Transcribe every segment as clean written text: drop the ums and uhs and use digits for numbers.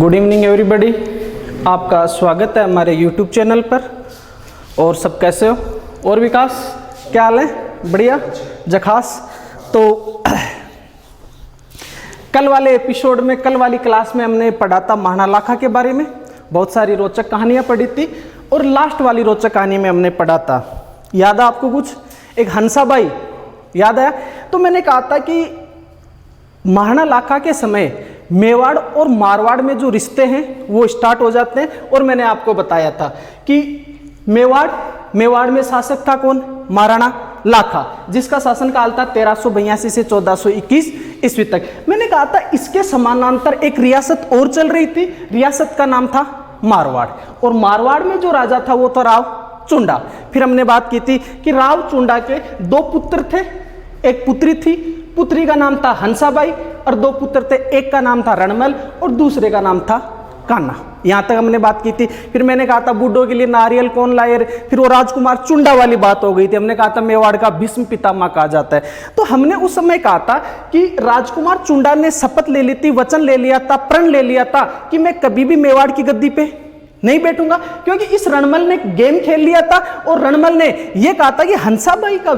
Good evening everybody, आपका स्वागत है हमारे यूट्यूब चैनल पर। और सब कैसे हो? और विकास क्या हाल है? बढ़िया जखास। तो कल वाले एपिसोड में, कल वाली क्लास में हमने पढ़ा था महाना लाखा के बारे में, बहुत सारी रोचक कहानियाँ पढ़ी थी। और लास्ट वाली रोचक कहानी में हमने पढ़ा था, याद है आपको कुछ? एक हंसाबाई याद आया? तो मैंने कहा था कि महाना लाखा के समय मेवाड़ और मारवाड़ में जो रिश्ते हैं वो स्टार्ट हो जाते हैं। और मैंने आपको बताया था कि मेवाड़ में शासक था कौन? महाराणा लाखा, जिसका शासन काल था 1382 से 1421 ईस्वी तक। मैंने कहा था इसके समानांतर एक रियासत और चल रही थी, रियासत का नाम था मारवाड़। और मारवाड़ में जो राजा था वो था राव चुंडा। फिर हमने बात की थी कि राव चुंडा के दो पुत्र थे, एक पुत्री थी, पुत्री का नाम था हंसाबाई, और दो पुत्र थे, एक का नाम था रणमल और दूसरे का नाम था कान्हा। यहां तक हमने बात की थी। फिर मैंने कहा था बूढ़ों के लिए नारियल कौन लाए? फिर वो राजकुमार चुंडा वाली बात हो गई थी। हमने कहा था मेवाड़ का भीष्म पितामह कहा जाता है। तो हमने उस समय कहा था कि राजकुमार चुंडा ने शपथ ले ली थी, वचन ले लिया था, प्रण ले लिया था कि मैं कभी भी मेवाड़ की गद्दी पे नहीं बैठूंगा, क्योंकि इस रणमल ने गेम खेल लिया था। और रणमल ने यह कहा था कि हंसाबाई का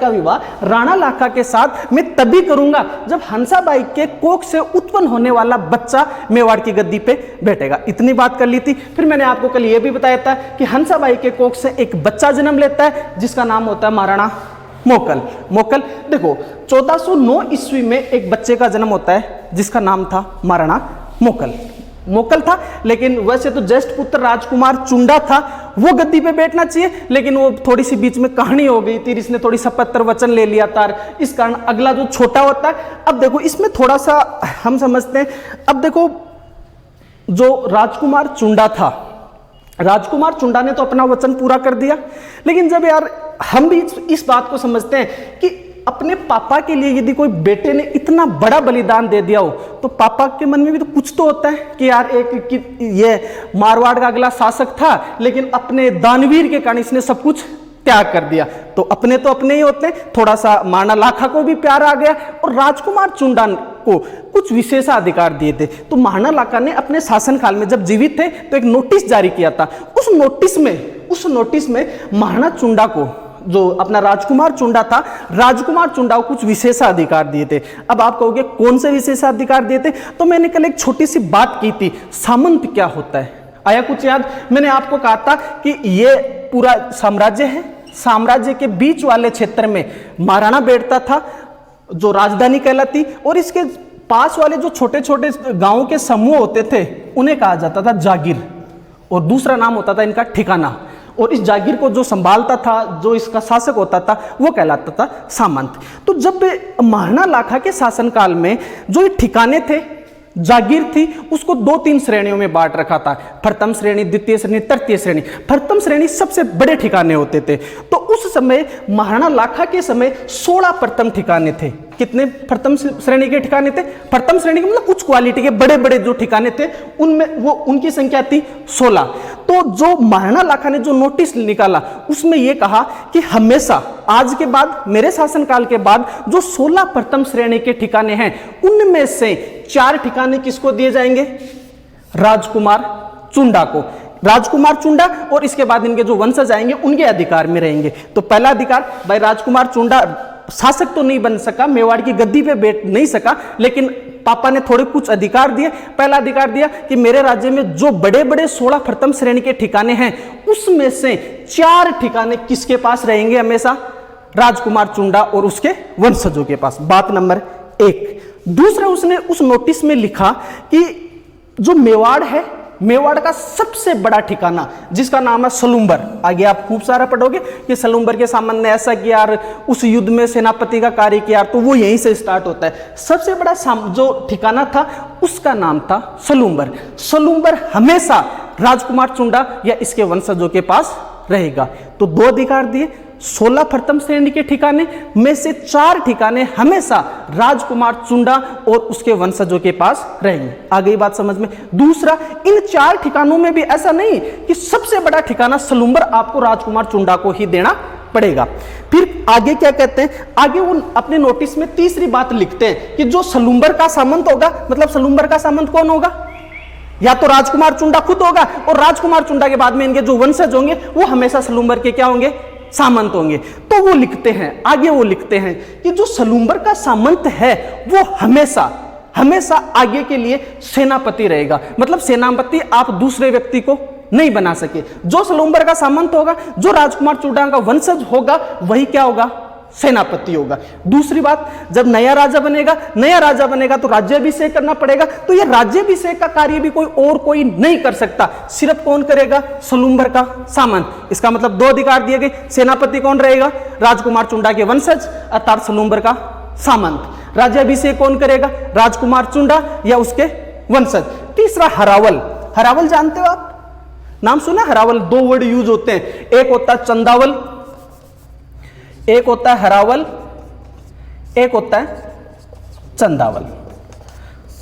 विवाह राणा लाखा के साथ मैं तभी करूंगा जब हंसाबाई के कोख से उत्पन्न होने वाला बच्चा मेवाड़ की गद्दी पे बैठेगा। इतनी बात कर ली थी। फिर मैंने आपको कल यह भी बताया था कि हंसाबाई के कोख से एक बच्चा जन्म लेता है जिसका नाम होता है महाराणा मोकल। देखो 1409 ईस्वी में एक बच्चे का जन्म होता है जिसका नाम था महाराणा मोकल था। लेकिन वैसे तो ज्येष्ठ पुत्र राजकुमार चुंडा था, वो गद्दी पे बैठना चाहिए, लेकिन वो थोड़ी सी बीच में कहानी हो गई थी, इसने थोड़ी शपथ वचन ले लिया था, इस कारण अगला जो छोटा होता है। अब देखो इसमें थोड़ा सा हम समझते हैं। अब देखो जो राजकुमार चुंडा ने तो अपना वचन पूरा कर दिया, लेकिन जब यार हम भी इस बात को समझते हैं कि अपने पापा के लिए यदि कोई बेटे ने इतना बड़ा बलिदान दे दिया हो तो पापा के मन में भी तो कुछ तो होता है कि यार ये मारवाड़ का अगला शासक था, लेकिन अपने दानवीर के कारण इसने सब कुछ त्याग कर दिया। तो अपने ही होते हैं। थोड़ा सा महाराणा लाखा को भी प्यार आ गया और राजकुमार चुंडा को कुछ विशेषाधिकार दिए थे। तो महाराणा लाखा ने अपने शासनकाल में जब जीवित थे तो एक नोटिस जारी किया था। उस नोटिस में महाराणा चुंडा को, जो अपना राजकुमार चुंडा था, राजकुमार चुंडा को कुछ विशेषाधिकार दिए थे। अब आप कहोगे कौन से विशेषाधिकार दिए थे? तो मैंने कल एक छोटी सी बात की थी, सामंत क्या होता है, आया कुछ याद? मैंने आपको कहा था कि ये पूरा साम्राज्य है, साम्राज्य के बीच वाले क्षेत्र में महाराणा बैठता था जो राजधानी कहलाती, और इसके पास वाले जो छोटे छोटे गांवों के समूह होते थे उन्हें कहा जाता था जागीर, और दूसरा नाम होता था इनका ठिकाना। और इस जागीर को जो संभालता था, जो इसका शासक होता था, वो कहलाता था सामंत। तो जब महाराणा लाखा के शासनकाल में जो ये ठिकाने थे, जागीर थी, उसको 2-3 श्रेणियों में बांट रखा था। प्रथम श्रेणी, द्वितीय श्रेणी, तृतीय श्रेणी। प्रथम श्रेणी सबसे बड़े ठिकाने होते थे। तो उस समय महाराणा लाखा के समय 16 प्रथम ठिकाने थे। कितने प्रथम श्रेणी के ठिकाने थे? प्रथम श्रेणी के मतलब उच्च क्वालिटी के बड़े बड़े जो ठिकाने थे उनमें वो उनकी संख्या थी 16। तो जो महाराणा लाखा ने जो नोटिस निकाला उसमें यह कहा कि हमेशा आज के बाद, मेरे शासनकाल के बाद जो 16 प्रथम श्रेणी के ठिकाने हैं उनमें से 4 ठिकाने किसको दिए जाएंगे? राजकुमार चुंडा को। राजकुमार चुंडा और इसके बाद इनके जो वंशज आएंगे उनके अधिकार में रहेंगे। तो पहला अधिकार भाई, राजकुमार चुंडा शासक तो नहीं बन सका, मेवाड़ की गद्दी पे बैठ नहीं सका, लेकिन पापा ने थोड़े कुछ अधिकार दिए। पहला अधिकार दिया कि मेरे राज्य में जो बड़े बड़े 16 प्रथम श्रेणी के ठिकाने हैं उसमें से 4 ठिकाने किसके पास रहेंगे? हमेशा राजकुमार चुंडा और उसके वंशजों के पास। बात नंबर 1। दूसरा, उसने उस नोटिस में लिखा कि जो मेवाड़ है, मेवाड़ का सबसे बड़ा ठिकाना जिसका नाम है सलुंबर, आगे आप खूब सारा पढ़ोगे कि सलुंबर के सामने ने ऐसा किया, उस युद्ध में सेनापति का कार्य किया, तो वो यहीं से स्टार्ट होता है। सबसे बड़ा जो ठिकाना था उसका नाम था सलुंबर हमेशा राजकुमार चुंडा या इसके वंशजों के पास रहेगा। तो 2 अधिकार दिए, 16 प्रथम श्रेणी के ठिकाने में से 4 ठिकाने हमेशा राजकुमार चुंडा और उसके वंशजों के पास रहेंगे। आ गई बात समझ में? दूसरा, इन 4 ठिकानों में भी ऐसा नहीं कि सबसे बड़ा ठिकाना सलुंबर आपको राजकुमार चुंडा को ही देना पड़ेगा। फिर आगे क्या कहते हैं? आगे वो अपने नोटिस में तीसरी बात लिखते हैं कि जो सलुंबर का सामंत होगा, मतलब सलुंबर का सामंत कौन होगा? या तो राजकुमार चुंडा खुद होगा और राजकुमार चुंडा के बाद में इनके जो वंशज होंगे वो हमेशा सलूम्बर के क्या होंगे, सामंत होंगे। तो वो लिखते हैं आगे, वो लिखते हैं कि जो सलूम्बर का सामंत है वो हमेशा हमेशा आगे के लिए सेनापति रहेगा। मतलब सेनापति आप दूसरे व्यक्ति को नहीं बना सके। जो सलूम्बर का सामंत होगा, जो राजकुमार चुंडा का वंशज होगा, वही क्या होगा, सेनापति होगा। दूसरी बात, जब नया राजा बनेगा तो राज्याभिषेक करना पड़ेगा। तो ये राज्याभिषेक का कार्य भी कोई नहीं कर सकता, सिर्फ कौन करेगा, सलूम्बर का सामंत। इसका मतलब दो अधिकार दिए गए। सेनापति कौन रहेगा, राजकुमार चुंडा के वंशज अर्थात सलूम्बर का सामंत। राज्याभिषेक कौन करेगा, राजकुमार चुंडा या उसके वंशज। तीसरा हरावल। हरावल जानते हो आप, नाम सुना? हरावल दो वर्ड यूज होते हैं, एक होता है चंदावल, एक होता है हरावल, एक होता है चंदावल।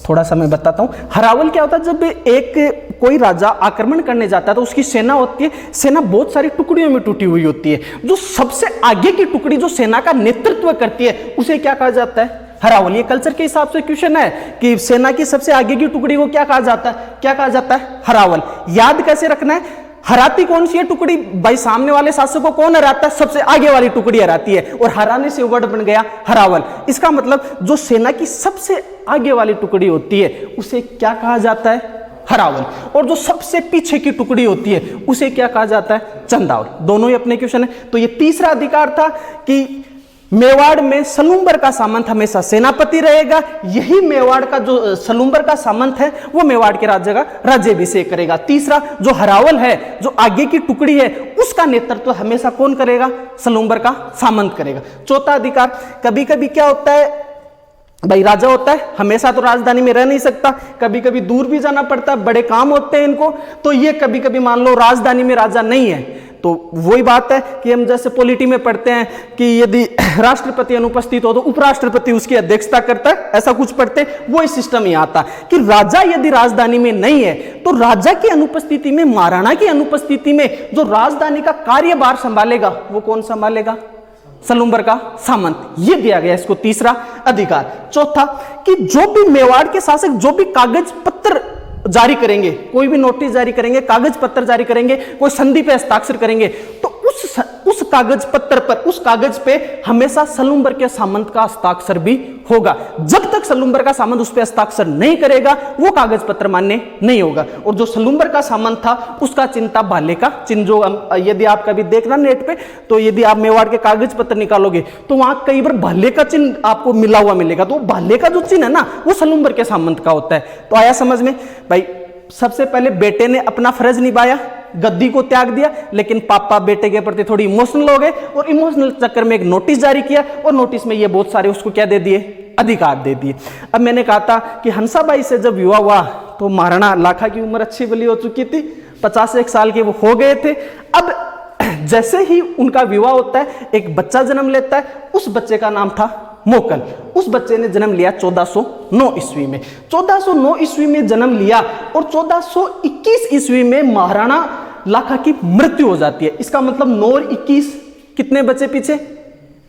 थोड़ा सा मैं बताता हूं। हरावल क्या होता है, जब एक कोई राजा आक्रमण करने जाता है तो उसकी सेना होती है, सेना बहुत सारी टुकड़ियों में टूटी हुई होती है। जो सबसे आगे की टुकड़ी जो सेना का नेतृत्व करती है उसे क्या कहा जाता है, हरावल। ये कल्चर के हिसाब से क्वेश्चन है कि सेना की सबसे आगे की टुकड़ी को क्या कहा जाता है, क्या कहा जाता है, हरावल। याद कैसे रखना है, हराती कौन सी है टुकड़ी, भाई सामने वाले शासक को कौन हराता है, सबसे आगे वाली टुकड़ी हराती है, और हराने से वर्ड बन गया हरावल। इसका मतलब जो सेना की सबसे आगे वाली टुकड़ी होती है उसे क्या कहा जाता है, हरावल, और जो सबसे पीछे की टुकड़ी होती है उसे क्या कहा जाता है, चंदावल। दोनों ही अपने क्वेश्चन है। तो ये तीसरा अधिकार था कि मेवाड़ में सलूम्बर का सामंत हमेशा सेनापति रहेगा। यही मेवाड़ का जो सलूम्बर का सामंत है वो मेवाड़ के राज्य का राज्याभिषेक करेगा। तीसरा जो हरावल है, जो आगे की टुकड़ी है, उसका नेतृत्व हमेशा कौन करेगा, सलूम्बर का सामंत करेगा। चौथा अधिकार, कभी कभी क्या होता है भाई, राजा होता है हमेशा तो राजधानी में रह नहीं सकता, कभी कभी दूर भी जाना पड़ता है, बड़े काम होते हैं इनको। तो ये कभी कभी मान लो राजधानी में राजा नहीं है, तो वही बात है कि हम जैसे पॉलिटी में पढ़ते हैं कि यदि राष्ट्रपति अनुपस्थित हो तो उपराष्ट्रपति उसकी अध्यक्षता करता है, ऐसा कुछ पढ़ते हैं। वो सिस्टम ही आता कि राजा यदि राजधानी में नहीं है तो राजा की अनुपस्थिति में, महाराणा की अनुपस्थिति में जो राजधानी का कार्यभार संभालेगा वो कौन संभालेगा, सलूम्बर का सामंत। ये दिया गया इसको तीसरा अधिकार। चौथा कि जो भी मेवाड़ के शासक जो भी कागज पत्र जारी करेंगे, कोई भी नोटिस जारी करेंगे, कागज पत्र जारी करेंगे, कोई संधि पे हस्ताक्षर करेंगे, तो उस कागज पत्र पर, उस कागज पे हमेशा सलूम्बर के सामंत का हस्ताक्षर भी होगा। जब तक सलूम्बर का सामंत उस पे हस्ताक्षर नहीं करेगा वो कागज पत्र मान्य नहीं होगा। और जो सलूम्बर का सामंत था उसका चिन्ह था भाले का चिन्ह, जो यदि आप कभी देखना नेट पे तो यदि आप मेवाड़ के कागज पत्र निकालोगे तो वहां कई बार भाले का चिन्ह आपको मिला हुआ मिलेगा। तो भाले का जो चिन्ह है ना वो सलूम्बर के सामंत का होता है। तो आया समझ में भाई। सबसे पहले बेटे ने अपना फर्ज निभाया, गद्दी को त्याग दिया, लेकिन पापा बेटे के प्रति थोड़ी इमोशनल हो गए और इमोशनल चक्कर में एक नोटिस जारी किया और नोटिस में ये बहुत सारे उसको क्या दे दिए, अधिकार दे दिए। अब मैंने कहा था कि हंसाबाई से जब विवाह हुआ तो महाराणा लाखा की उम्र अच्छी भली हो चुकी थी, 51 साल के वो हो गए थे। अब जैसे ही उनका विवाह होता है एक बच्चा जन्म लेता है, उस बच्चे का नाम था मोकल। उस बच्चे ने जन्म लिया 1409 ईस्वी में। 1409 ईस्वी में जन्म लिया और 1421 ईस्वी में महाराणा लाखा की मृत्यु हो जाती है। इसका मतलब 9 और 21 कितने बचे पीछे,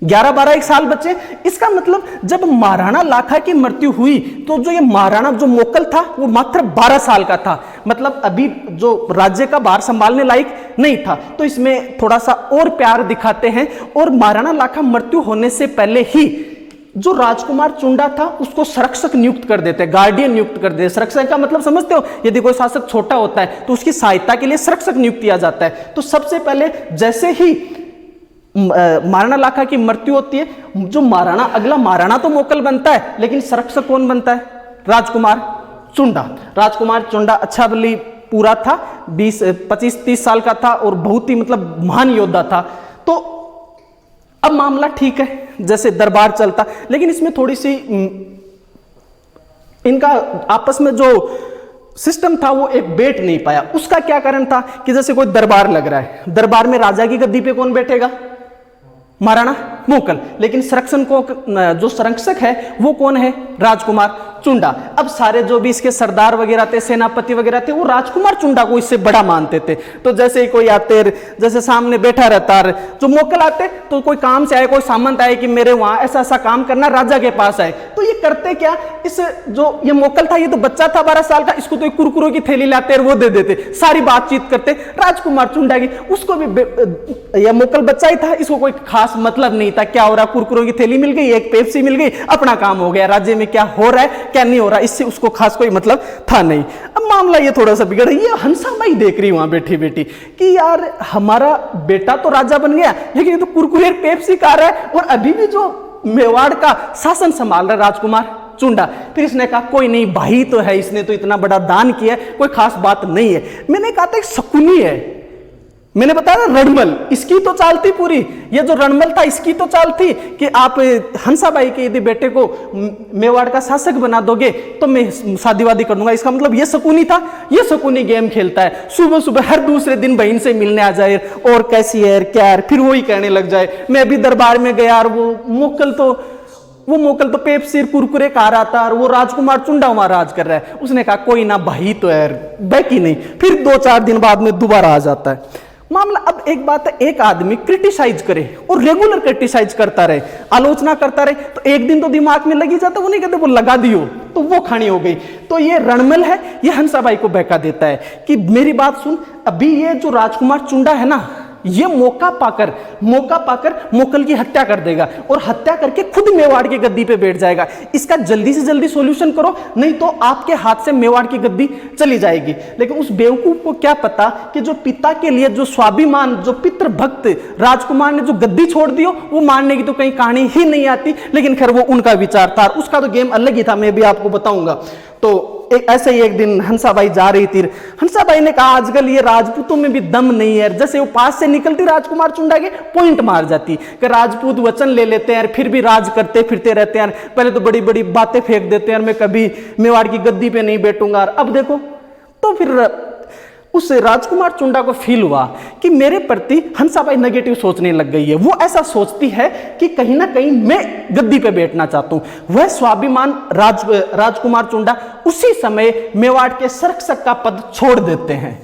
11-12 एक साल बचे। इसका मतलब जब महाराणा लाखा की मृत्यु हुई तो जो ये महाराणा जो मोकल था वो मात्र 12 साल का था, मतलब अभी जो राज्य का भार संभालने लायक नहीं था। तो इसमें थोड़ा सा और प्यार दिखाते हैं और महाराणा लाखा मृत्यु होने से पहले ही जो राजकुमार चुंडा था उसको संरक्षक नियुक्त कर देते, गार्डियन नियुक्त कर देते। संरक्षक का मतलब समझते हो, यदि कोई शासक छोटा होता है तो उसकी सहायता के लिए संरक्षक नियुक्त किया जाता है। तो सबसे पहले जैसे ही महाराणा लाखा की मृत्यु होती है, जो महाराणा अगला महाराणा तो मोकल बनता है, लेकिन संरक्षक कौन बनता है, राजकुमार चुंडा। राजकुमार चुंडा अच्छा भली पूरा था, 25-30 साल का था और बहुत ही मतलब महान योद्धा था। तो अब मामला ठीक है जैसे दरबार चलता, लेकिन इसमें थोड़ी सी इनका आपस में जो सिस्टम था वो एक बैठ नहीं पाया। उसका क्या कारण था कि जैसे कोई दरबार लग रहा है, दरबार में राजा की गद्दी पे कौन बैठेगा, महाराणा मोकल, लेकिन संरक्षण को जो संरक्षक है वो कौन है, राजकुमार चुंडा। अब सारे जो भी इसके सरदार वगैरह थे, सेनापति वगैरह थे, वो राजकुमार चुंडा को इससे बड़ा मानते थे। तो जैसे ही कोई आते, जैसे सामने बैठा रहता, जो मोकल आते तो कोई काम से आए, कोई सामंत आए कि मेरे वहां ऐसा ऐसा काम करना, राजा के पास आए, तो ये करते क्या, इस जो ये मोकल था, ये तो बच्चा था 12 साल का, इसको तो एक कुरकुरों की थैली लाते और वो दे देते, सारी बातचीत करते राजकुमार चुंडा की। उसको भी यह मोकल बच्चा ही था, इसको कोई खास मतलब नहीं था क्या हो रहा, कुरकुरों की थैली मिल गई, एक पेप्सी मिल गई, अपना काम हो गया, राज्य में क्या हो रहा है क्या नहीं हो रहा, इससे उसको खास कोई मतलब था नहीं। अब मामला ये थोड़ा सा बिगड़, ये हंसाबाई देख रही वहां बैठी बैठी कि यार हमारा बेटा तो राजा बन गया, लेकिन ये तो कुरकुरे पेप्सी खा रहा है और अभी भी जो मेवाड़ का शासन संभाल रहा है राजकुमार चुंडा। फिर इसने कहा कोई नहीं, भाई तो है, इसने तो इतना बड़ा दान किया, कोई खास बात नहीं है। मैंने कहा था शकुनी है, मैंने बताया ना रणमल, इसकी तो चाल थी पूरी, ये जो रणमल था इसकी तो चाल थी कि आप हंसाबाई के यदि बेटे को मेवाड़ का शासक बना दोगे तो मैं शादी वादी कर दूंगा। इसका मतलब ये शकुनी था, ये शकुनी गेम खेलता है, सुबह सुबह हर दूसरे दिन बहन से मिलने आ जाए और कैसी है क्या है, फिर वही कहने लग जाए। मैं अभी दरबार में गया और वो मोकल तो पेप्सी कुरकुरे खा रहा था और वो राजकुमार चुंडा वहां राज कर रहा है। उसने कहा कोई ना, भाई तो है, बैकी नहीं। फिर 2-4 दिन बाद में दोबारा आ जाता है मामला। अब एक बात है, एक आदमी क्रिटिसाइज करे और रेगुलर क्रिटिसाइज करता रहे, आलोचना करता रहे, तो एक दिन तो दिमाग में लगी जाता, वो नहीं कहते वो लगा दियो तो वो खानी हो गई। तो ये रणमल है, ये हंसाबाई को बहका देता है कि मेरी बात सुन, अभी ये जो राजकुमार चुंडा है ना, ये मौका पाकर मोकल की हत्या कर देगा और हत्या करके खुद मेवाड़ की गद्दी पे बैठ जाएगा। इसका जल्दी से जल्दी सॉल्यूशन करो, नहीं तो आपके हाथ से मेवाड़ की गद्दी चली जाएगी। लेकिन उस बेवकूफ को क्या पता कि जो पिता के लिए जो स्वाभिमान, जो पितृभक्त राजकुमार ने जो गद्दी छोड़ दी हो, वो मानने की तो कहीं कहानी ही नहीं आती। लेकिन खैर वो उनका विचार था, उसका तो गेम अलग ही था, मैं भी आपको बताऊंगा। तो ऐसे ही एक दिन हंसाबाई जा रही थी, हंसाबाई ने कहा आजकल ये राजपूतों में भी दम नहीं है। जैसे वो पास से निकलती राजकुमार चुंडा के, पॉइंट मार जाती कि राजपूत वचन ले लेते हैं फिर भी राज करते फिरते रहते हैं, पहले तो बड़ी बड़ी बातें फेंक देते हैं, मैं कभी मेवाड़ की गद्दी पे नहीं बैठूंगा, अब देखो। तो फिर उस राजकुमार चुंडा को फील हुआ कि मेरे प्रति हंसाबाई नेगेटिव सोचने लग गई है। वो ऐसा सोचती है कि कहीं ना कहीं मैं गद्दी पे बैठना चाहता हूं। वह स्वाभिमान राजकुमार चुंडा उसी समय मेवाड़ के संरक्षक का पद छोड़ देते हैं,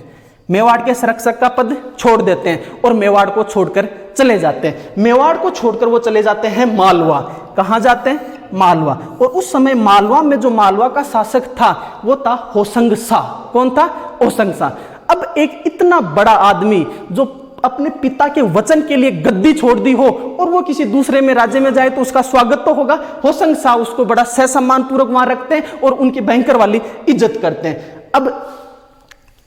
मेवाड़ के संरक्षक का पद छोड़ देते हैं और मेवाड़ को छोड़कर चले जाते हैं। मेवाड़ को छोड़कर वो चले जाते हैं मालवा। कहां जाते हैं? मालवा। और उस समय मालवा में जो मालवा का शासक था वो था होशंग शाह। कौन था? होशंग शाह। अब एक इतना बड़ा आदमी जो अपने पिता के वचन के लिए गद्दी छोड़ दी हो और वो किसी दूसरे में राज्य में जाए तो उसका स्वागत तो होगा। होशंग शाह उसको बड़ा सह सम्मान पूर्वक वहां रखते हैं और उनकी भयंकर वाली इज्जत करते हैं। अब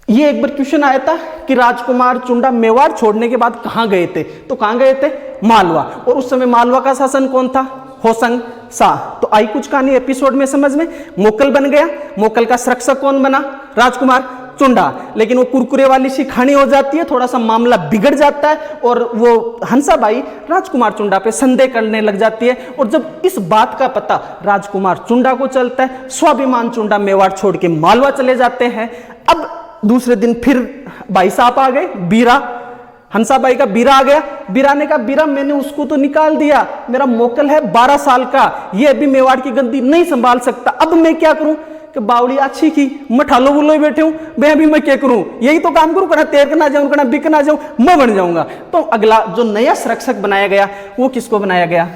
ये एक बार क्वेश्चन आया था कि राजकुमार चुंडा मेवाड़ छोड़ने के बाद कहां गए थे, तो कहां गए थे? मालवा। और उस समय मालवा का शासन कौन था? होशंग शाह। तो आई कुछ कहानी एपिसोड में समझ में। मोकल बन गया, मोकल का संरक्षक कौन बना? राजकुमार चुंडा। लेकिन वो कुरकुरे वाली सी कहानी हो जाती है, थोड़ा सा मामला बिगड़ जाता है और वो हंसाबाई राजकुमार चुंडा पे संदेह करने लग जाती है। और जब इस बात का पता राजकुमार चुंडा को चलता है, स्वाभिमान चुंडा मेवाड़ छोड़ के मालवा चले जाते हैं। अब दूसरे दिन फिर भाई साहब आ गए, बीरा, हंसाबाई का बीरा आ गया। बीरा ने कहा बीरा मैंने उसको तो निकाल दिया, मेरा मोकल है 12 साल का, ये अभी मेवाड़ की गद्दी नहीं संभाल सकता, अब मैं क्या करूं? कि बावड़ी अच्छी की मैं ठालो बुलो ही बैठे हूं, मैं अभी मैं क्या करूं? यही तो काम करूं, कना तैर ना जाऊं, कना बिक ना जाऊं, मैं बन जाऊंगा। तो अगला जो नया संरक्षक बनाया गया वो किसको बनाया गया?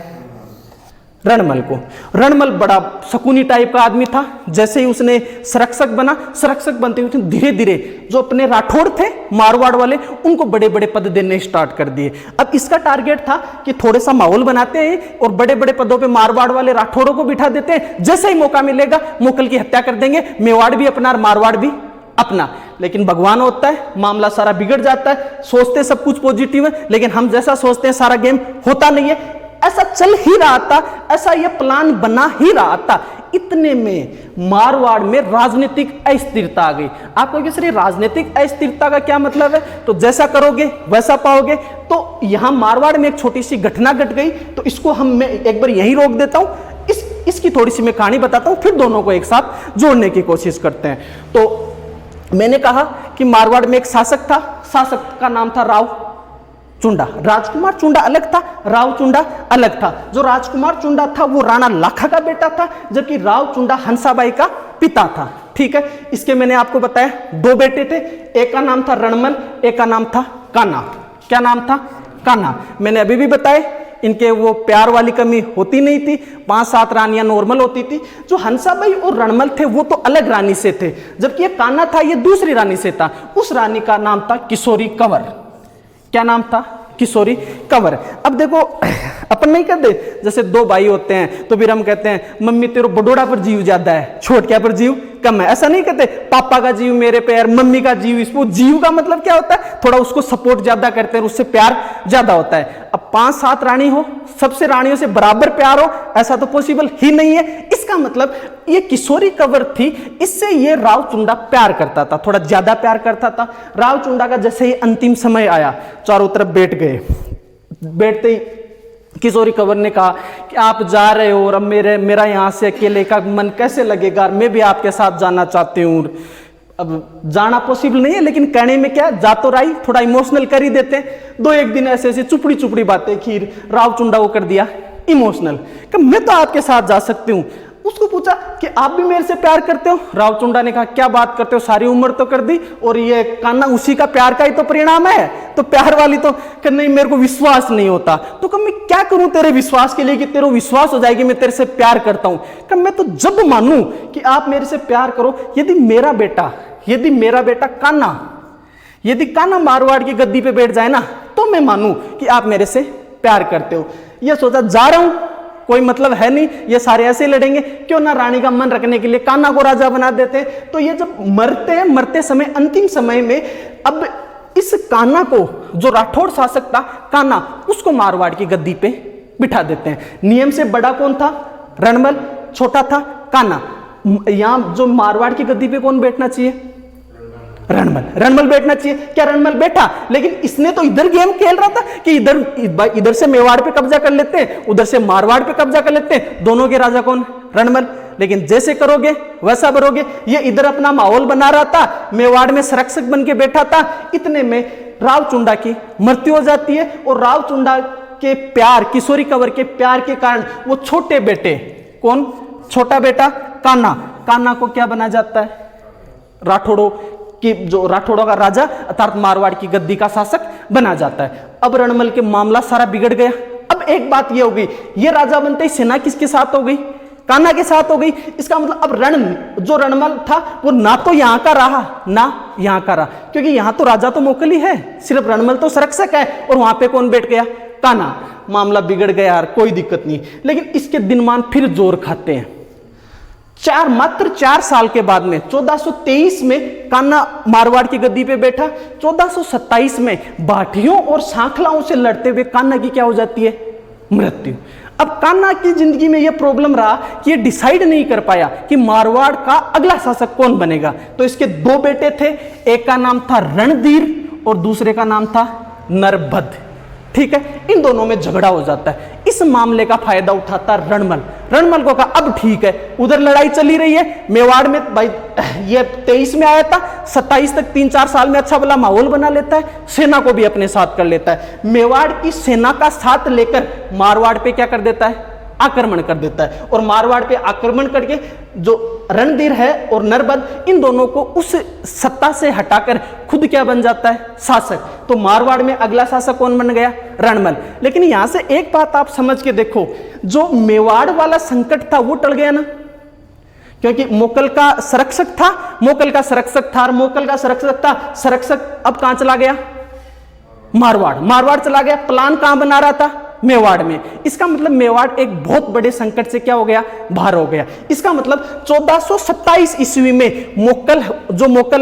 रणमल को। रणमल बड़ा शकुनी टाइप का आदमी था। जैसे ही उसने संरक्षक बना, संरक्षक बनते हुए धीरे धीरे जो अपने राठौड़ थे मारवाड़ वाले, उनको बड़े बड़े पद देने स्टार्ट कर दिए। अब इसका टारगेट था कि थोड़ा सा माहौल बनाते हैं और बड़े बड़े पदों पे मारवाड़ वाले राठौड़ों को बिठा देते हैं। जैसे ही मौका मिलेगा मोकल की हत्या कर देंगे, मेवाड़ भी अपना और मारवाड़ भी अपना। लेकिन भगवान होता है, मामला सारा बिगड़ जाता है। सोचते सब कुछ पॉजिटिव है, लेकिन हम जैसा सोचते हैं सारा गेम होता नहीं है। ऐसा चल ही रहा था, ऐसा ये प्लान बना ही रहा था। इतने में मारवाड़ में राजनीतिक अस्थिरता आ गई। आपको क्या सर राजनीतिक अस्थिरता का क्या मतलब है? तो जैसा करोगे वैसा पाओगे। तो यहां मारवाड़ में एक छोटी सी घटना घट गई, तो इसको मैं एक बार यहीं रोक देता हूं। इसकी थोड़ी सी मैं कहानी बताता हूं, फिर दोनों को एक साथ जोड़ने की कोशिश करते हैं। तो मैंने कहा कि मारवाड़ में एक शासक था, शासक का नाम था राव। चुंडा। राजकुमार चुंडा अलग था, राव चुंडा अलग था। जो राजकुमार चुंडा था वो राणा लाखा का बेटा था, जबकि राव चुंडा हंसाबाई का पिता था। ठीक है, इसके मैंने आपको बताया 2 बेटे थे, एक का नाम था रणमल, एक का नाम था कान्हा। क्या नाम था? कान्हा। मैंने अभी भी बताया इनके वो प्यार वाली कमी होती नहीं थी, 5-7 रानियां नॉर्मल होती थी। जो हंसाबाई और रणमल थे वो तो अलग रानी से थे, जबकि ये कान्हा था ये दूसरी रानी से था। उस रानी का नाम था किशोरी कंवर। क्या नाम था? किशोरी कंवर। अब देखो अपन नहीं कहते जैसे 2 भाई होते हैं तो फिर हम कहते हैं मम्मी तेरे बडोड़ा पर जीव ज्यादा है, छोटक्या पर जीव कम है, ऐसा नहीं कहते। पापा का जीव मेरे पे और मम्मी का जीव इस पे। जीव का मतलब क्या होता है? थोड़ा उसको सपोर्ट ज्यादा करते हैं, उससे प्यार ज्यादा होता है। अब 5-7 रानी हो, सबसे रानियों से बराबर प्यार हो, ऐसा तो पॉसिबल ही नहीं है। इसका मतलब ये किशोरी कंवर थी, इससे ये राव चुंडा प्यार करता था, थोड़ा ज्यादा प्यार करता था। राव चुंडा का जैसे ही अंतिम समय आया, चारों तरफ बैठ गए। बैठते ही किशोरी कंवर ने कहा कि आप जा रहे हो और अब मेरा यहाँ से अकेले का मन कैसे लगेगा, मैं भी आपके साथ जाना चाहती हूँ। अब जाना पॉसिबल नहीं है, लेकिन कहने में क्या, जा तो रही, थोड़ा इमोशनल कर ही देते। 2-1 दिन ऐसे ऐसे चुपड़ी चुपड़ी बातें की, राव चुंडा को कर दिया इमोशनल कि मैं तो आपके साथ जा सकती हूँ। उसको पूछा कि आप भी मेरे से प्यार करते हो? राव चुंडा ने कहा क्या बात करते हो, सारी उम्र तो कर दी और ये कान्हा उसी का प्यार का ही तो परिणाम है, तो प्यार वाली तो कि नहीं मेरे को विश्वास नहीं होता। तो कब मैं क्या करूं तेरे विश्वास के लिए कि तेरे विश्वास हो जाएगी मैं तेरे से प्यार करता हूं? कब मैं तो जब मानूं कि आप मेरे से प्यार करो, यदि मेरा बेटा कान्हा, यदि कान्हा मारवाड़ की गद्दी पे बैठ जाए ना, तो मैं मानूं कि आप मेरे से प्यार करते हो। यह सोचा जा रहा हूं, कोई मतलब है नहीं, ये सारे ऐसे लड़ेंगे, क्यों ना रानी का मन रखने के लिए कान्हा को राजा बना देते। तो ये जब मरते समय अंतिम समय में अब इस कान्हा को, जो राठौड़ शासक था कान्हा, उसको मारवाड़ की गद्दी पे बिठा देते हैं। नियम से बड़ा कौन था? रणमल, छोटा था कान्हा। यहां जो मारवाड़ की गद्दी पे कौन बैठना चाहिए? रणमल बैठना चाहिए। क्या रणमल बैठा? लेकिन इसने तो इधर गेम खेल रहा था कि इधर से मेवाड़ पे कब्जा कर लेते हैं, उधर से मारवाड़ पे कब्जा कर लेते हैं, दोनों के राजा कौन? रणमल। लेकिन जैसे करोगे वैसा बरोगे। ये इधर अपना माहौल बना रहा था, मेवाड़ में संरक्षक बन के बैठा था। इतने में राव चुंडा की मृत्यु हो जाती है और राव चुंडा के प्यार, किशोरी कंवर के प्यार के कारण वो छोटे बेटे, कौन? छोटा बेटा कान्हा को क्या बना जाता है? राठौड़ों का राजा अर्थात मारवाड़ की गद्दी का शासक बना जाता है। अब रणमल के मामला सारा बिगड़ गया। अब एक बात ये हो गई, ये राजा बनते ही सेना किसके साथ हो गई? कान्हा के साथ हो गई। इसका मतलब अब जो रणमल था वो ना तो यहां का रहा ना यहां का रहा, क्योंकि यहां तो राजा तो मोकल ही है, सिर्फ रणमल तो संरक्षक है, और वहां पे कौन बैठ गया? कान्हा। मामला बिगड़ गया यार, कोई दिक्कत नहीं। लेकिन इसके दिनमान फिर जोर खाते हैं। मात्र 4 साल के बाद में 1423 में कान्हा मारवाड़ की गद्दी पे बैठा। 1427 में बाटियों और सांखलाओं से लड़ते हुए कान्हा की क्या हो जाती है? मृत्यु। अब कान्हा की जिंदगी में यह प्रॉब्लम रहा कि ये डिसाइड नहीं कर पाया कि मारवाड़ का अगला शासक कौन बनेगा। तो इसके 2 बेटे थे, एक का नाम था रणधीर और दूसरे का नाम था नरभद्र। ठीक है, इन दोनों में झगड़ा हो जाता है। इस मामले का फायदा उठाता रणमल को कहा अब ठीक है, उधर लड़ाई चली रही है मेवाड़ में, भाई ये 23 में आया था, 27 तक 3-4 साल में अच्छा भला माहौल बना लेता है, सेना को भी अपने साथ कर लेता है। मेवाड़ की सेना का साथ लेकर मारवाड़ पे क्या कर देता है? आक्रमण कर देता है। और मारवाड़ पे आक्रमण करके जो रणधीर है और नरभद्र, इन दोनों को उस सत्ता से हटाकर खुद क्या बन जाता है? शासक। तो मारवाड़ में अगला शासक कौन बन गया? रणमल। लेकिन यहां से एक बात आप समझ के देखो, जो मेवाड़ वाला संकट था वो टल गया ना, क्योंकि मोकल का संरक्षक था और मोकल का संरक्षक अब कहां चला गया? मारवाड़ चला गया। प्लान कहां बना रहा था? मेवाड़ में। इसका मतलब मेवाड़ एक बहुत बड़े संकट से क्या हो गया? बाहर हो गया। इसका मतलब 1427 ईस्वी में मोकल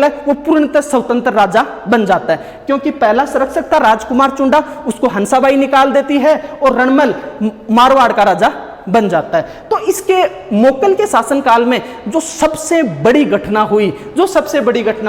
है वो पूर्णतः स्वतंत्र राजा बन जाता है, क्योंकि पहला संरक्षक था राजकुमार चुंडा, उसको हंसाबाई निकाल देती है और रणमल मारवाड़ का राजा बन जाता है। तो इसके मोकल के शासनकाल में जो सबसे बड़ी घटना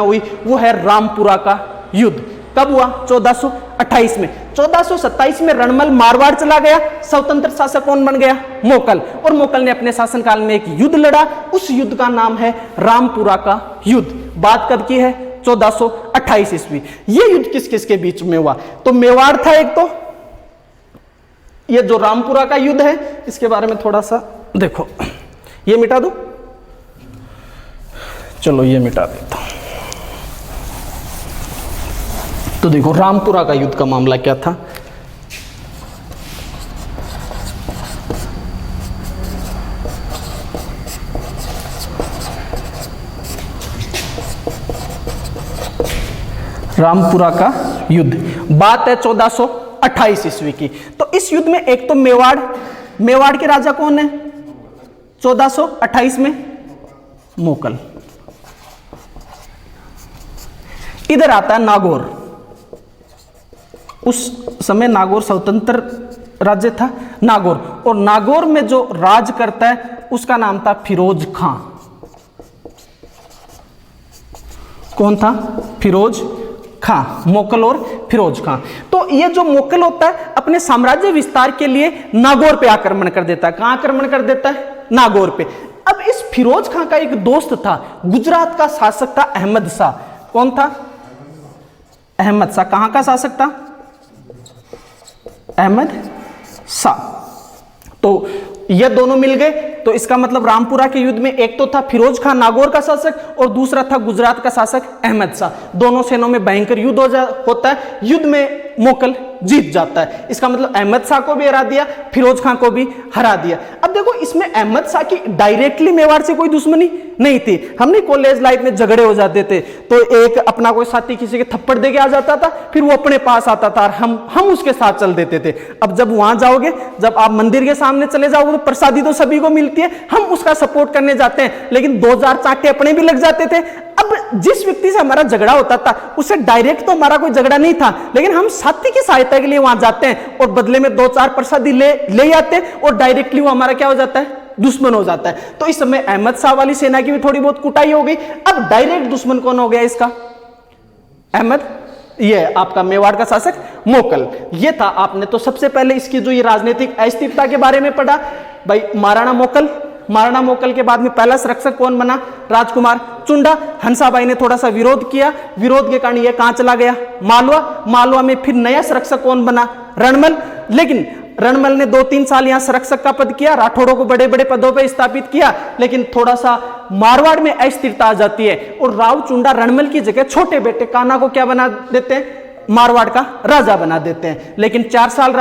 हुई वो है रामपुरा का युद्ध। कब हुआ? 1428 में। 1427 में रणमल मारवाड़ चला गया, स्वतंत्र शासक कौन बन गया? मोकल। और मोकल ने अपने शासनकाल में एक युद्ध लड़ा, उस युद्ध का नाम है रामपुरा का युद्ध। बात कब की है? 1428 ईस्वी। ये युद्ध किस किस के बीच में हुआ? तो मेवाड़ था एक, तो ये जो रामपुरा का युद्ध है इसके बारे में थोड़ा सा देखो। ये मिटा दो, चलो ये मिटा देता हूं। तो देखो रामपुरा का युद्ध का मामला क्या था। रामपुरा का युद्ध, बात है 1428 ईस्वी की। तो इस युद्ध में एक तो मेवाड़ के राजा कौन है 1428 में? मोकल। इधर आता है नागौर। उस समय नागौर स्वतंत्र राज्य था नागौर, और नागौर में जो राज करता है उसका नाम था फिरोज खां। कौन था? फिरोज खां। मोकल और फिरोज खां। तो ये जो मोकल होता है अपने साम्राज्य विस्तार के लिए नागौर पे आक्रमण कर देता है। कहां आक्रमण कर देता है? नागौर पे। अब इस फिरोज खां का एक दोस्त था, गुजरात का शासक था अहमद शाह। कौन था? अहमद शाह। कहां का शासक था? अहमद शाह। तो ये दोनों मिल गए। तो इसका मतलब रामपुरा के युद्ध में एक तो था फिरोज खां नागौर का शासक, और दूसरा था गुजरात का शासक अहमद शाह। दोनों सेनाओं में भयंकर युद्ध होता है। युद्ध में मोकल जीत जाता है। इसका मतलब अहमद शाह को भी हरा दिया, फिरोज खां को भी हरा दिया। अब देखो इसमें अहमद शाह की डायरेक्टली मेवाड़ से कोई दुश्मनी नहीं थी। हमने कॉलेज लाइफ में झगड़े हो जाते थे तो एक अपना कोई साथी किसी के थप्पड़ देके आ जाता था, फिर वो अपने पास आता था और हम उसके साथ चल देते थे। अब जब वहां जाओगे, जब आप मंदिर के सामने चले जाओगे तो प्रसादी तो सभी को मिलती है, हम उसका सपोर्ट करने जाते हैं, लेकिन 2000 चाटे अपने भी लग जाते थे। अब जिस व्यक्ति से हमारा झगड़ा होता था उससे डायरेक्ट तो हमारा कोई झगड़ा नहीं था, लेकिन हम साथी की सहायता के लिए वहां जाते हैं और बदले में 2-4 प्रसादी ले आते हैं, और डायरेक्टली वो हमारा क्या हो जाता है? दुश्मन हो जाता है। तो इस समय अहमद शाह वाली सेना की भी थोड़ी बहुत कुटाई हो गई। अब डायरेक्ट दुश्मन कौन हो गया इसका? अहमद, ये आपका मेवाड़ का शासक मोकल। ये था। आपने तो सबसे पहले इसकी जो ये राजनीतिक अस्थिरता के बारे में पढ़ा भाई। महाराणा मोकल के बाद में पहला संरक्षक कौन बना? राजकुमार चुंडा। हंसाबाई ने थोड़ा सा विरोध किया, विरोध के कारण यह कहां चला गया? मालवा में फिर नया संरक्षक कौन बना? रणमल। लेकिन रणमल ने 2-3 साल यहां संरक्षक का पद किया, राठौड़ों को बड़े बड़े पदों पर स्थापित किया, लेकिन थोड़ा सा मारवाड़ में अस्थिरता आ जाती है और राव चुंडा रणमल की जगह छोटे बेटे कान्हा को क्या बना देते हैं? मारवाड़ का राजा बना देते हैं। लेकिन 4 साल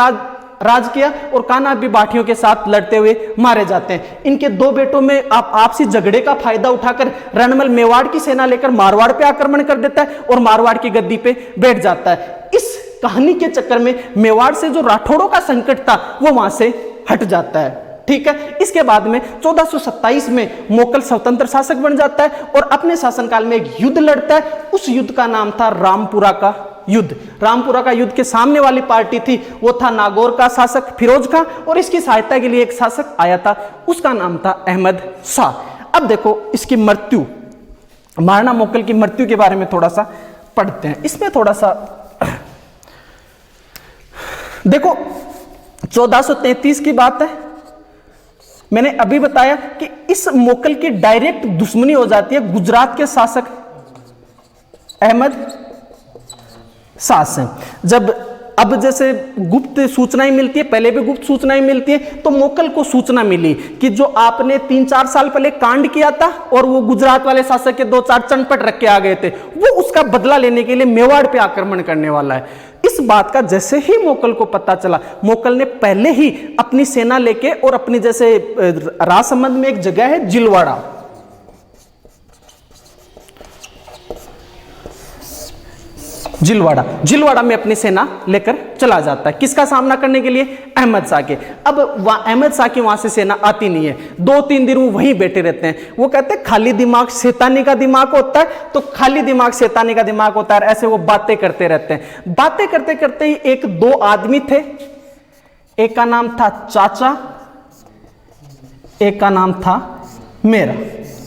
राज किया और कान्हा भी बाठियों के साथ लड़ते हुए मारे जाते हैं। इनके 2 बेटों में आपसी झगड़े का फायदा उठाकर रणमल मेवाड़ की सेना लेकर मारवाड़ पे आक्रमण कर देता है और मारवाड़ की गद्दी पे बैठ जाता है। इस कहानी के चक्कर में मेवाड़ से जो राठौड़ों का संकट था वो वहां से हट जाता है। ठीक है। इसके बाद में 1427 में मोकल स्वतंत्र शासक बन जाता है और अपने शासनकाल में एक युद्ध लड़ता है। उस युद्ध का नाम था रामपुरा का युद्ध। रामपुरा का युद्ध के सामने वाली पार्टी थी वो था नागौर का शासक फिरोज खां, और इसकी सहायता के लिए एक शासक आया था, उसका नाम था अहमद शाह। अब देखो इसकी मृत्यु, महाराणा मोकल की मृत्यु के बारे में थोड़ा सा पढ़ते हैं। इसमें थोड़ा सा देखो 1433 की बात है। मैंने अभी बताया कि इस मोकल की डायरेक्ट दुश्मनी हो जाती है गुजरात के शासक अहमद शाह से। जब अब जैसे गुप्त सूचनाएं मिलती है, पहले भी गुप्त सूचनाएं मिलती है, तो मोकल को सूचना मिली कि जो आपने 3-4 साल पहले कांड किया था और वो गुजरात वाले शासक के 2-4 चनपट रख के आ गए थे, वो उसका बदला लेने के लिए मेवाड़ पे आक्रमण करने वाला है। इस बात का जैसे ही मोकल को पता चला, मोकल ने पहले ही अपनी सेना लेके और अपनी जैसे राजसमंद में एक जगह है जिलवाड़ा में अपनी सेना लेकर चला जाता है। किसका सामना करने के लिए? अहमद शाह के। अब अहमद शाह की वहां से सेना आती नहीं है, 2-3 दिन वो वहीं बैठे रहते हैं। वो कहते हैं खाली दिमाग शैतानी का दिमाग होता है, तो खाली दिमाग शैतानी का दिमाग होता है। ऐसे वो बातें करते रहते हैं। बातें करते करते ही 1-2 आदमी थे, एक का नाम था चाचा, एक का नाम था मेरा।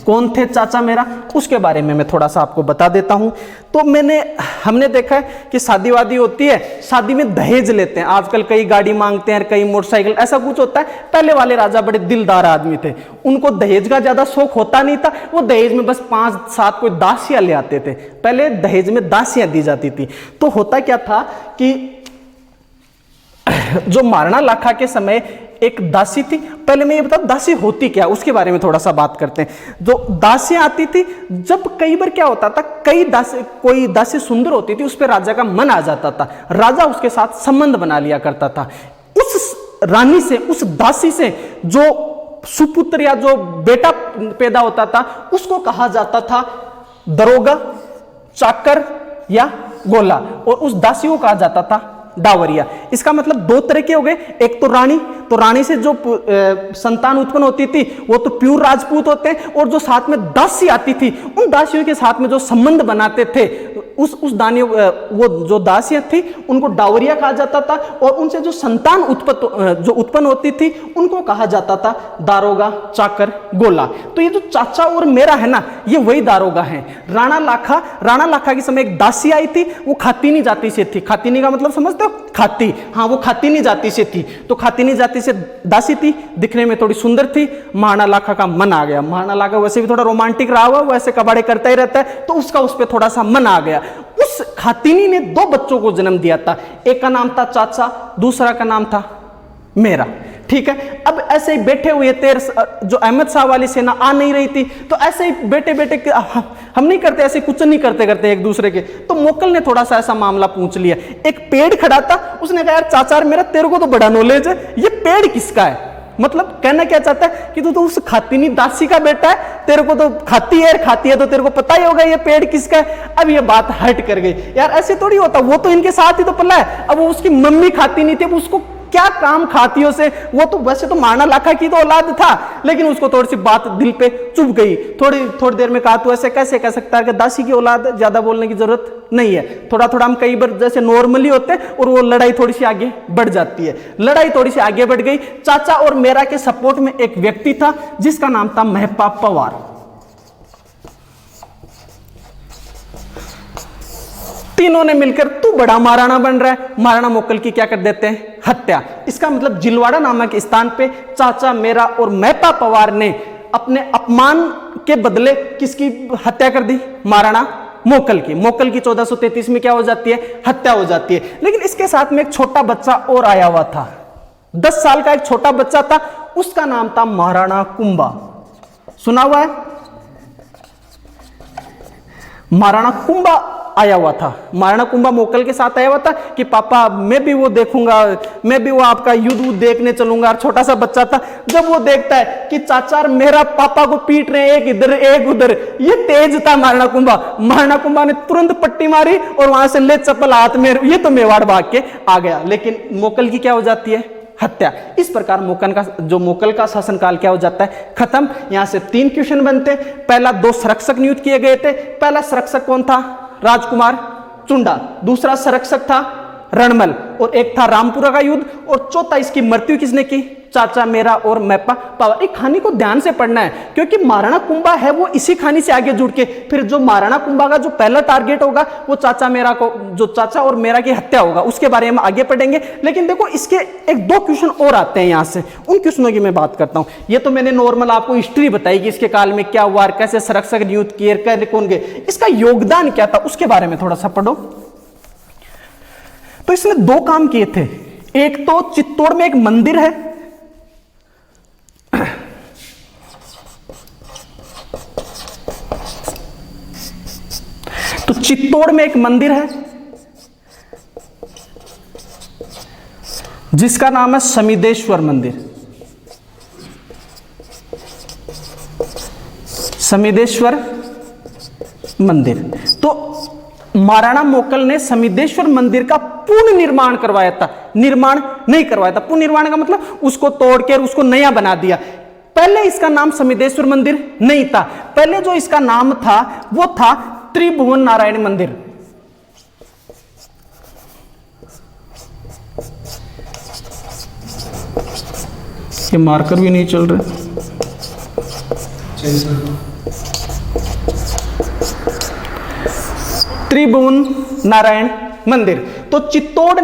कौन थे चाचा मेरा, उसके बारे में मैं थोड़ा सा आपको बता देता हूं। तो हमने देखा है कि शादी वादी होती है, शादी में दहेज लेते हैं। आजकल कई गाड़ी मांगते हैं, कई मोटरसाइकिल, ऐसा कुछ होता है। पहले वाले राजा बड़े दिलदार आदमी थे, उनको दहेज का ज्यादा शौक होता नहीं था। वो दहेज में बस 5-7 कोई दासियां ले आते थे। पहले दहेज में दासियां दी जाती थी। तो होता क्या था कि जो महाराणा लाखा के समय एक दासी थी। पहले मैं ये बता दासी होती क्या, उसके बारे में थोड़ा सा बात करते हैं। जो दासियां आती थी, जब कई बार क्या होता था, कोई दासी सुंदर होती थी, उस पर राजा का मन आ जाता था, राजा उसके साथ संबंध बना लिया करता था। उस रानी से, उस दासी से जो सुपुत्र या जो बेटा पैदा होता था, उसको कहा जाता था दरोगा, चाकर या गोला, और उस दासी को कहा जाता था डावरिया। इसका मतलब दो तरह के हो गए। एक तो रानी से जो संतान उत्पन्न होती थी वो तो प्योर राजपूत होते हैं, और जो साथ में दासी आती थी, उन दासियों के साथ में जो संबंध बनाते थे, वो जो दासियां थी उनको डावरिया कहा जाता था, और उनसे जो संतान उत्पन्न होती थी उनको कहा जाता था दारोगा, चाकर, गोला। तो ये जो चाचा और मेरा है ना, ये वही दारोगा है। राणा लाखा के समय एक दासी आई थी, वो खातिनी जाति से थी। खातिनी का मतलब समझते हो, खाती, हाँ, वो खातिनी जाति से थी। तो खातिनी जाति से दासी थी, दिखने में थोड़ी सुंदर थी। महाराणा लाखा का मन आ गया। महाराणा लाखा वैसे भी थोड़ा रोमांटिक रहा हुआ, वैसे कबाड़े करता ही रहता है, तो उसका उस पर थोड़ा सा मन आ गया। उस खातिनी ने 2 बच्चों को जन्म दिया था। एक का नाम था चाचा, दूसरा का नाम था मेरा। ठीक है। अब ऐसे ही बैठे हुए थे, जो अहमद शाह वाली सेना आ नहीं रही थी, तो ऐसे ही बैठे हम नहीं करते, ऐसे कुछ नहीं करते एक दूसरे के। तो मोकल ने थोड़ा सा ऐसा मामला पूछ लिया। एक पेड़ खड़ा था, उसने कहा यार चाचा मेरा, तेरे को तो बड़ा नॉलेज है, ये पेड़ किसका है? मतलब कहना क्या चाहता है कि तू तो उस खातिनी दासी का बेटा है, तेरे को तो खाती है तो तेरे को पता ही होगा ये पेड़ किसका है। अब ये बात हट कर गई, यार ऐसे थोड़ी होता, वो तो इनके साथ ही तो पला है। अब वो उसकी मम्मी खाती नहीं थी, उसको क्या काम खातियों से, वो तो वैसे तो महाराणा लाखा की तो औलाद था, लेकिन उसको थोड़ी सी बात दिल पे चुभ गई। थोड़ी देर में कहा तू ऐसे कैसे कह सकता है कि दासी की औलाद, ज्यादा बोलने की जरूरत नहीं है। थोड़ा हम कई बार जैसे नॉर्मली होते हैं, और वो लड़ाई थोड़ी सी आगे बढ़ जाती है। लड़ाई थोड़ी सी आगे बढ़ गई। चाचा और मेरा के सपोर्ट में एक व्यक्ति था जिसका नाम था महपा पवार। तीनों ने मिलकर तू बड़ा महाराणा बन रहा है, महाराणा मोकल की क्या कर देते हैं, हत्या। इसका मतलब जिलवाड़ा नामक स्थान पे चाचा मेरा और महपा पवार ने अपने अपमान के बदले किसकी हत्या कर दी? महाराणा मोकल की। मोकल की 1433 में क्या हो जाती है? हत्या हो जाती है। लेकिन इसके साथ में एक छोटा बच्चा और आया हुआ था, 10 साल का एक छोटा बच्चा था, उसका नाम था महाराणा कुंभा। सुना हुआ है? महाराणा कुंभा आया हुआ था। महाराणा कुंभा मोकल के साथ आया हुआ था कि पापा मैं भी वो देखूंगा, मैं भी वो आपका युद्ध देखने चलूंगा। और छोटा सा बच्चा था, जब वो देखता है कि चाचा मेरा पापा को पीट रहे हैं, एक इधर एक उधर, ये तेज था महाराणा कुंभा। महाराणा कुंभा ने तुरंत पट्टी मारी और वहां से ले चप्पल हाथ में, ये तो मेवाड़ भाग के आ गया। लेकिन मोकल की क्या हो जाती है? हत्या। इस प्रकार मोकल का शासनकाल क्या हो जाता है? खत्म। यहां से 3 क्वेश्चन बनते। पहला 2 संरक्षक नियुक्त किए गए थे। पहला संरक्षक कौन था? राजकुमार चुंडा। दूसरा संरक्षक था रणमल, और एक था रामपुरा का युद्ध, और चौथा इसकी मृत्यु किसने की? चाचा मेरा और महपा पवार। एक कहानी को ध्यान से पढ़ना है, क्योंकि महाराणा कुंभा है वो इसी कहानी से आगे जुड़ के, फिर जो महाराणा कुंभा का जो पहला टारगेट होगा वो चाचा और मेरा की हत्या होगा, उसके बारे में आगे पढ़ेंगे। लेकिन देखो इसके एक 2 क्वेश्चन और आते हैं यहां से, उन क्वेश्चनों की मैं बात करता हूं। ये तो मैंने नॉर्मल आपको हिस्ट्री बताई कि इसके काल में क्या हुआ, कैसे संरक्षक नियुक्त किए, कौन गए, इसका योगदान क्या था, उसके बारे में थोड़ा सा पढ़ो। तो इसने 2 काम किए थे। एक तो चित्तौड़ में एक मंदिर है, तो चित्तौड़ में एक मंदिर है जिसका नाम है समिदेश्वर मंदिर। समिदेश्वर मंदिर। तो महाराणा मोकल ने समिदेश्वर मंदिर का पूर्ण निर्माण करवाया था। निर्माण नहीं करवाया था, पूर्ण निर्माण का मतलब उसको तोड़कर उसको नया बना दिया। पहले इसका नाम समिदेश्वर मंदिर नहीं था, पहले जो इसका नाम था वो था त्रिभुवन नारायण मंदिर। ये मार्कर भी नहीं चल रहा। त्रिभुवन नारायण मंदिर। तो चित्तौड़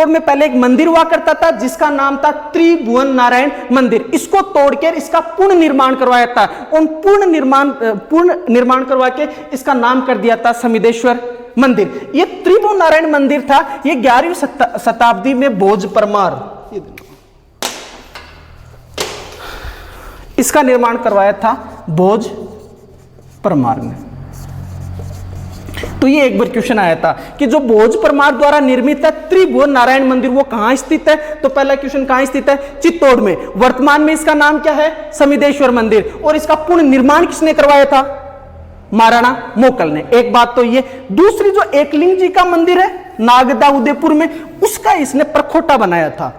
में पहले एक मंदिर हुआ करता था जिसका नाम था त्रिभुवन नारायण मंदिर। इसको तोड़कर इसका पूर्ण निर्माण करवाया था और पूर्ण निर्माण करवा के इसका नाम कर दिया था समिदेश्वर मंदिर। ये त्रिभुवन नारायण मंदिर था, ये 11वीं शताब्दी में भोज परमार इसका निर्माण करवाया था, भोज परमार ने। तो ये एक बार क्वेश्चन आया था कि जो भोज परमार द्वारा निर्मित है त्रिभुवन नारायण मंदिर वो कहां स्थित है। तो पहला क्वेश्चन कहां स्थित है, चित्तौड़ में। वर्तमान में इसका नाम क्या है, समिदेश्वर मंदिर। और इसका पूर्ण निर्माण किसने करवाया था, महाराणा मोकल ने। एक बात तो ये। दूसरी जो एकलिंग जी का मंदिर है नागदा उदयपुर में, उसका इसने प्रखोटा बनाया था।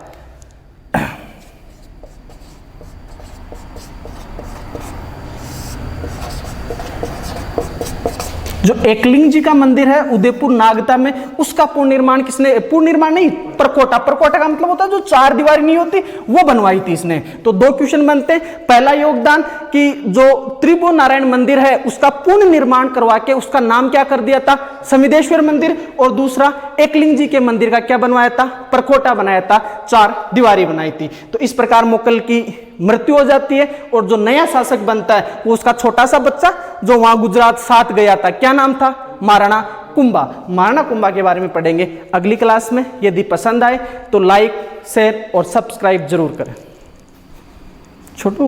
जो एकलिंग जी का मंदिर है उदयपुर नागदा में, उसका पूर्ण निर्माण किसने, पूर्ण निर्माण नहीं, प्रकोटा का मतलब होता है जो 4 दीवारी नहीं होती, वो बनवाई थी इसने। तो 2 क्वेश्चन बनते हैं। पहला योगदान कि जो त्रिभुवन नारायण मंदिर है उसका पूर्ण निर्माण करवा के उसका नाम क्या कर दिया था, समिदेश्वर मंदिर। और दूसरा एकलिंग जी के मंदिर का क्या बनवाया था, प्रकोटा बनाया था, 4 दीवारी बनाई थी। तो इस प्रकार मोकल की मृत्यु हो जाती है और जो नया शासक बनता है वो उसका छोटा सा बच्चा जो वहां गुजरात साथ गया था, क्या नाम था, महाराणा कुंभा। महाराणा कुंभा के बारे में पढ़ेंगे अगली क्लास में। यदि पसंद आए तो लाइक, शेयर और सब्सक्राइब जरूर करें।